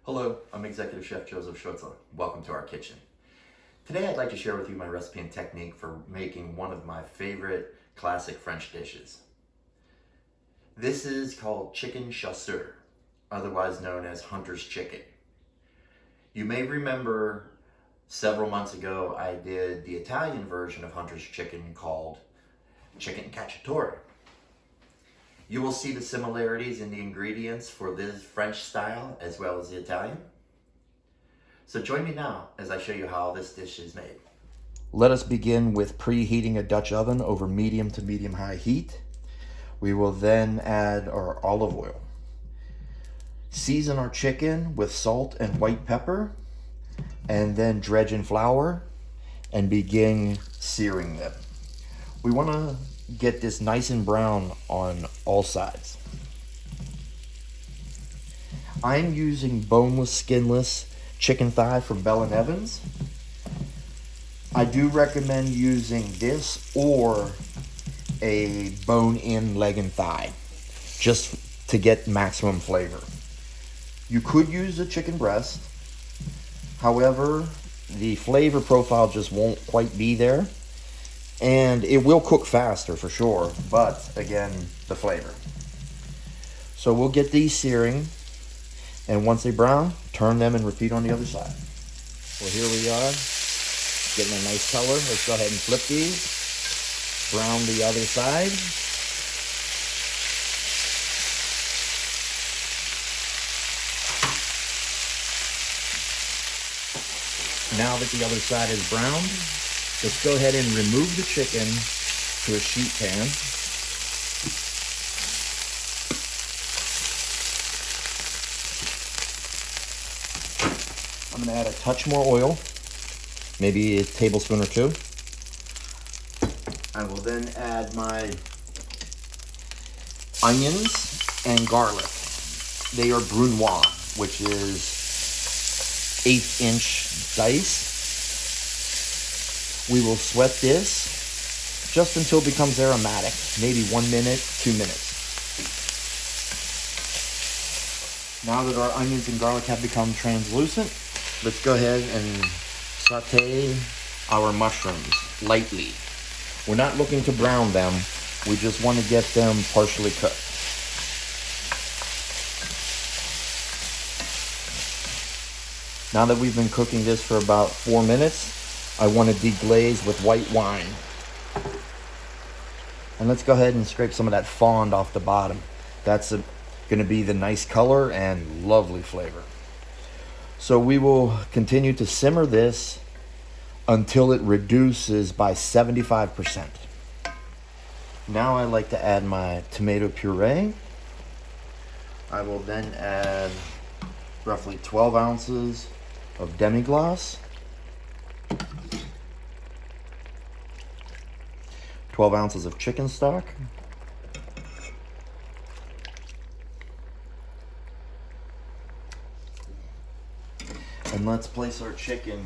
Hello, I'm Executive Chef Joseph Schutzer. Welcome to our kitchen. Today I'd like to share with you my recipe and technique for making one of my favorite classic French dishes. This is called chicken chasseur, otherwise known as hunter's chicken. You may remember several months ago I did the Italian version of hunter's chicken called chicken cacciatore. You will see the similarities in the ingredients for this French style as well as the Italian. So join me now as I show you how this dish is made. Let us begin with preheating a Dutch oven over medium to medium-high heat. We will then add our olive oil. Season our chicken with salt and white pepper, and then dredge in flour and begin searing them. We want to get this nice and brown on all sides. I'm using boneless, skinless chicken thigh from Bell & Evans. I do recommend using this or a bone-in leg and thigh, just to get maximum flavor. You could use a chicken breast. However, the flavor profile just won't quite be there. And it will cook faster for sure, but again, the flavor. So we'll get these searing, and once they brown, turn them and repeat on the other side. Well, here we are, getting a nice color. Let's go ahead and flip these, brown the other side. Now that the other side is browned, let's go ahead and remove the chicken to a sheet pan. I'm going to add a touch more oil, maybe a tablespoon or two. I will then add my onions and garlic. They are brunoise, which is 1/8-inch dice. We will sweat this just until it becomes aromatic, maybe 1 minute, 2 minutes. Now that our onions and garlic have become translucent, let's go ahead and saute our mushrooms lightly. We're not looking to brown them, we just want to get them partially cooked. Now that we've been cooking this for about 4 minutes, I want to deglaze with white wine. And let's go ahead and scrape some of that fond off the bottom. That's going to be the nice color and lovely flavor. So we will continue to simmer this until it reduces by 75%. Now I like to add my tomato puree. I will then add roughly 12 ounces of demi-glace, 12 ounces of chicken stock, and let's place our chicken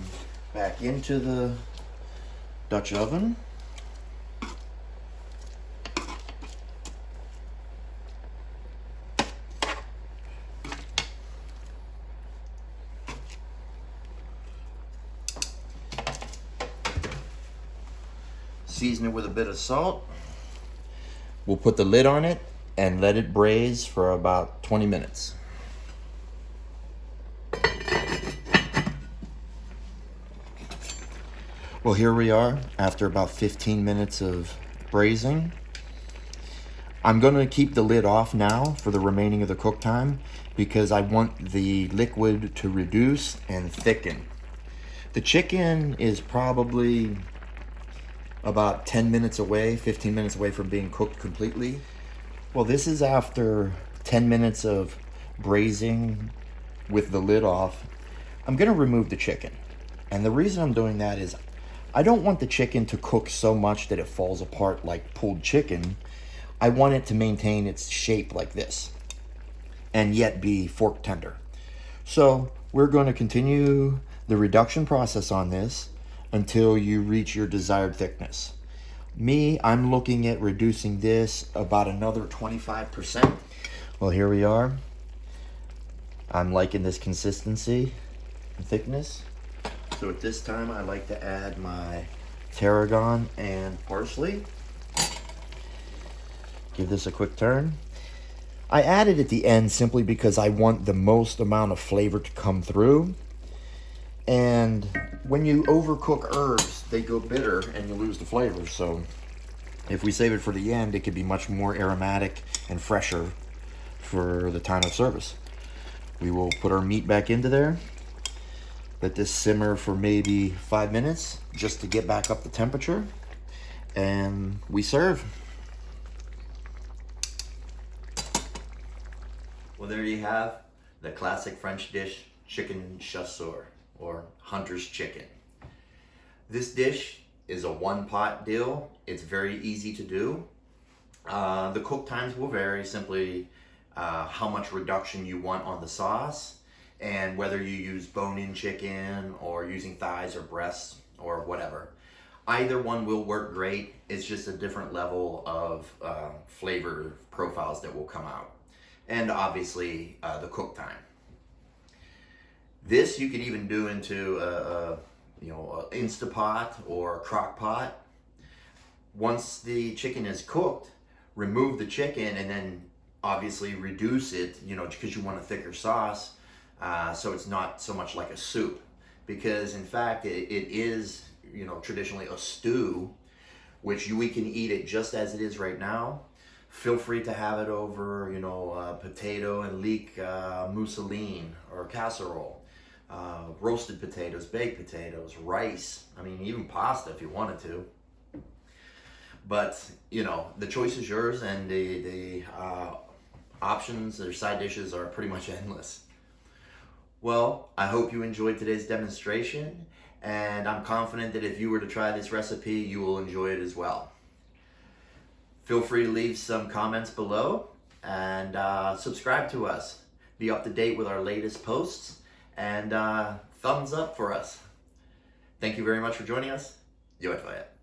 back into the Dutch oven. Season it with a bit of salt. We'll put the lid on it and let it braise for about 20 minutes. Well, here we are after about 15 minutes of braising. I'm going to keep the lid off now for the remaining of the cook time because I want the liquid to reduce and thicken. The chicken is probably about 10 minutes away, 15 minutes away from being cooked completely. Well, this is after 10 minutes of braising with the lid off. I'm going to remove the chicken. And the reason I'm doing that is I don't want the chicken to cook so much that it falls apart like pulled chicken. I want it to maintain its shape like this and yet be fork tender. So we're going to continue the reduction process on this until you reach your desired thickness. I'm looking at reducing this about another 25%. Well, here we are. I'm liking this consistency and thickness. So at this time, I like to add my tarragon and parsley. Give this a quick turn. I added at the end simply because I want the most amount of flavor to come through. And when you overcook herbs, they go bitter and you lose the flavor. So if we save it for the end, it could be much more aromatic and fresher for the time of service. We will put our meat back into there. Let this simmer for maybe 5 minutes just to get back up the temperature. And we serve. Well, there you have the classic French dish, chicken chasseur, or hunter's chicken. This dish is a one-pot deal. It's very easy to do. The cook times will vary, simply how much reduction you want on the sauce, and whether you use bone-in chicken or using thighs or breasts or whatever. Either one will work great. It's just a different level of flavor profiles that will come out. And obviously the cook time. This you could even do into a Instapot or a crock pot. Once the chicken is cooked, remove the chicken and then obviously reduce it, because you want a thicker sauce, so it's not so much like a soup. Because in fact, it is, traditionally a stew, which we can eat it just as it is right now. Feel free to have it over, potato and leek mousseline or casserole, roasted potatoes, baked potatoes, rice. I mean, even pasta if you wanted to. But, the choice is yours, and the options or side dishes are pretty much endless. Well, I hope you enjoyed today's demonstration, and I'm confident that if you were to try this recipe, you will enjoy it as well. Feel free to leave some comments below and subscribe to us. Be up to date with our latest posts, and thumbs up for us. Thank you very much for joining us. Jó étvágyat!